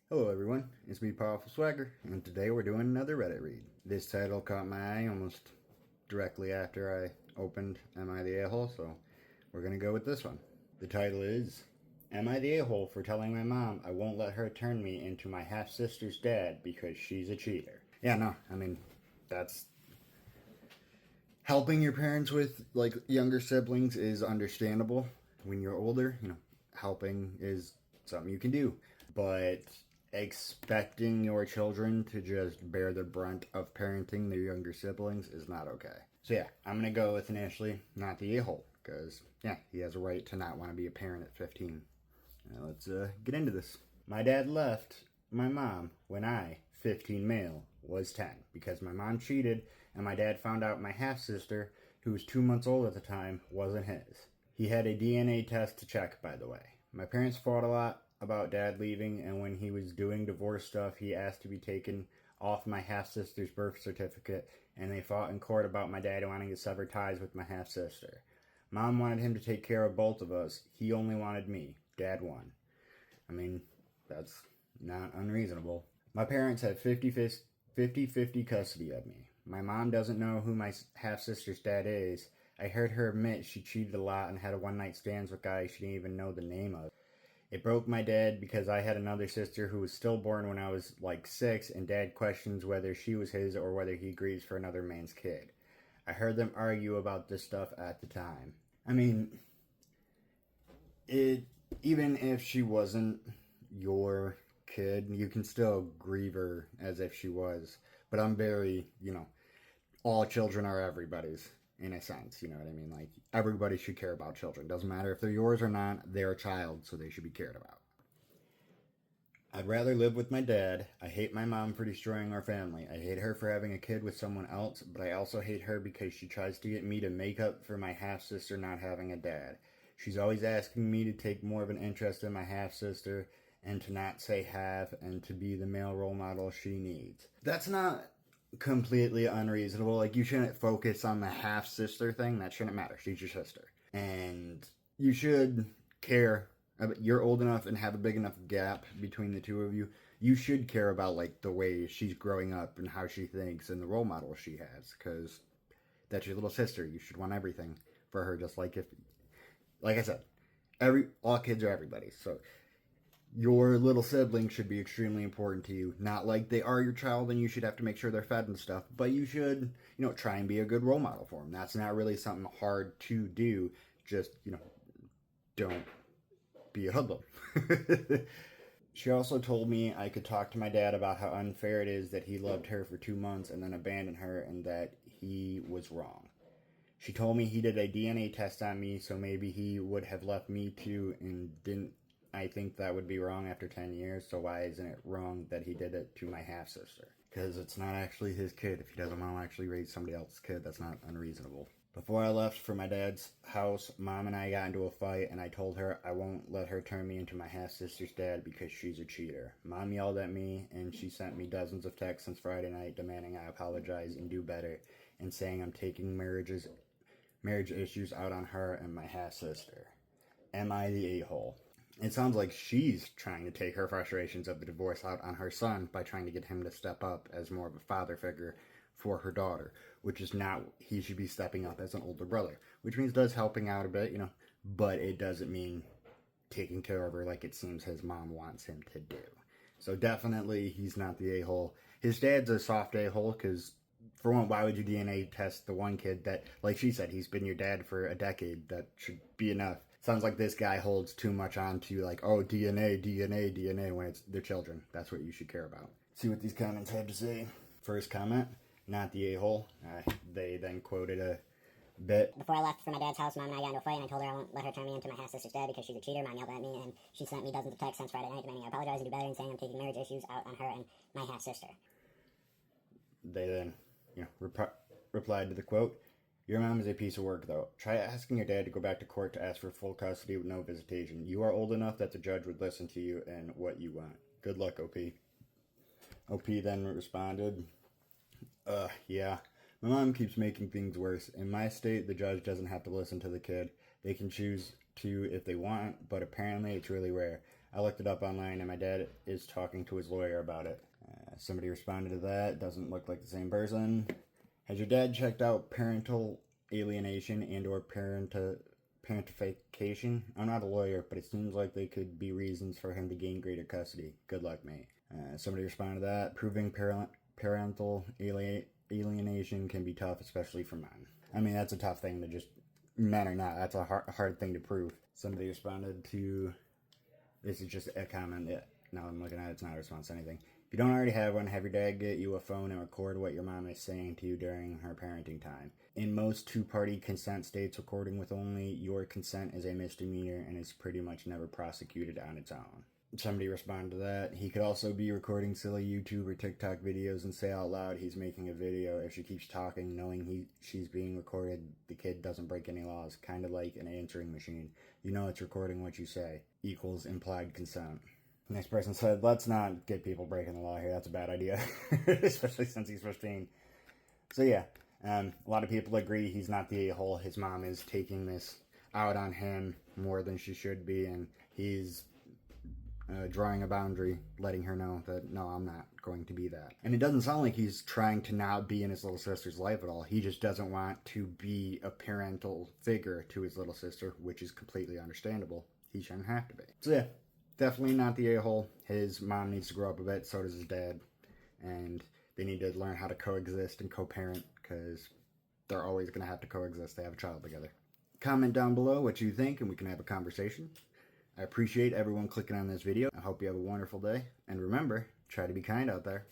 Hello everyone, it's me Powerful Swagger, and today we're doing another Reddit read. This title caught my eye almost directly after I opened Am I the A-hole, so we're gonna go with this one. The title is, Am I the A-hole for telling my mom I won't let her turn me into my half-sister's dad because she's a cheater? Yeah, no, I mean, that's... Helping your parents with, younger siblings is understandable. When you're older, helping is something you can do. But expecting your children to just bear the brunt of parenting their younger siblings is not okay. So yeah, I'm gonna go with initially not the a-hole, because yeah, he has a right to not want to be a parent at 15. Now let's get into this. My dad left my mom when I, 15 male, was 10 because my mom cheated and my dad found out my half-sister, who was 2 months old at the time, wasn't his. He had a DNA test to check, by the way. My parents fought a lot about dad leaving, and when he was doing divorce stuff, he asked to be taken off my half-sister's birth certificate, and they fought in court about my dad wanting to sever ties with my half-sister. Mom wanted him to take care of both of us. He only wanted me. Dad won. I mean, that's not unreasonable. My parents had 50-50 custody of me. My mom doesn't know who my half-sister's dad is. I heard her admit she cheated a lot and had a one-night stands with guys she didn't even know the name of. It broke my dad because I had another sister who was stillborn when I was like 6, and dad questions whether she was his or whether he grieves for another man's kid. I heard them argue about this stuff at the time. I mean, even if she wasn't your kid, you can still grieve her as if she was. But I'm very, all children are everybody's, in a sense, you know what I mean? Like, everybody should care about children. Doesn't matter if they're yours or not, they're a child, so they should be cared about. I'd rather live with my dad. I hate my mom for destroying our family. I hate her for having a kid with someone else, but I also hate her because she tries to get me to make up for my half-sister not having a dad. She's always asking me to take more of an interest in my half-sister and to not say have and to be the male role model she needs. That's not completely unreasonable. Like, you shouldn't focus on the half-sister thing. That shouldn't matter. She's your sister. And you should care. You're old enough and have a big enough gap between the two of you. You should care about, the way she's growing up and how she thinks and the role model she has, because that's your little sister. You should want everything for her, just like I said, all kids are everybody. So your little sibling should be extremely important to you. Not like they are your child and you should have to make sure they're fed and stuff, but you should, try and be a good role model for them. That's not really something hard to do. Just, don't be a hoodlum. She also told me I could talk to my dad about how unfair it is that he loved her for 2 months and then abandoned her, and that he was wrong. She told me he did a DNA test on me, so maybe he would have left me too, and didn't. I think that would be wrong after 10 years, so why isn't it wrong that he did it to my half-sister? Because it's not actually his kid. If he doesn't want to actually raise somebody else's kid, that's not unreasonable. Before I left for my dad's house, Mom and I got into a fight, and I told her I won't let her turn me into my half-sister's dad because she's a cheater. Mom yelled at me, and she sent me dozens of texts since Friday night demanding I apologize and do better, and saying I'm taking marriage issues out on her and my half-sister. Am I the a-hole? It sounds like she's trying to take her frustrations of the divorce out on her son by trying to get him to step up as more of a father figure for her daughter, which is not, he should be stepping up as an older brother, which means does helping out a bit, but it doesn't mean taking care of her like it seems his mom wants him to do. So definitely he's not the a-hole. His dad's a soft a-hole because, for one, why would you DNA test the one kid that, like she said, he's been your dad for a decade? That should be enough. Sounds like this guy holds too much on to, DNA, when it's their children. That's what you should care about. See what these comments have to say. First comment, not the a-hole. They then quoted a bit. Before I left for my dad's house, Mom and I got into a fight, and I told her I won't let her turn me into my half-sister's dad because she's a cheater. Mom yelled at me, and she sent me dozens of texts since Friday night demanding I apologize and do better, and saying I'm taking marriage issues out on her and my half-sister. They then, replied to the quote, your mom is a piece of work, though. Try asking your dad to go back to court to ask for full custody with no visitation. You are old enough that the judge would listen to you and what you want. Good luck, OP. OP then responded, yeah. My mom keeps making things worse. In my state, the judge doesn't have to listen to the kid. They can choose to if they want, but apparently it's really rare. I looked it up online, and my dad is talking to his lawyer about it. Somebody responded to that. Doesn't look like the same person. Has your dad checked out parental alienation and or parentification? I'm not a lawyer, but it seems like they could be reasons for him to gain greater custody. Good luck, mate. Somebody responded to that. Proving parental alienation can be tough, especially for men. I mean, that's a tough thing to just, men or not, that's a hard thing to prove. Somebody responded to, this is just a comment. Now I'm looking at it, it's not a response to anything. If you don't already have one, have your dad get you a phone and record what your mom is saying to you during her parenting time. In most two-party consent states, recording with only your consent is a misdemeanor and is pretty much never prosecuted on its own. Somebody responded to that. He could also be recording silly YouTube or TikTok videos and say out loud he's making a video. If she keeps talking, knowing she's being recorded, the kid doesn't break any laws. Kind of like an answering machine. You know it's recording what you say. Equals implied consent. Next person said, let's not get people breaking the law here. That's a bad idea. Especially since he's 15. So yeah, a lot of people agree he's not the a-hole. His mom is taking this out on him more than she should be. And he's drawing a boundary, letting her know that, no, I'm not going to be that. And it doesn't sound like he's trying to not be in his little sister's life at all. He just doesn't want to be a parental figure to his little sister, which is completely understandable. He shouldn't have to be. So yeah. Definitely not the a-hole. His mom needs to grow up a bit, so does his dad. And they need to learn how to coexist and co-parent, because they're always going to have to coexist. They have a child together. Comment down below what you think, and we can have a conversation. I appreciate everyone clicking on this video. I hope you have a wonderful day. And remember, try to be kind out there.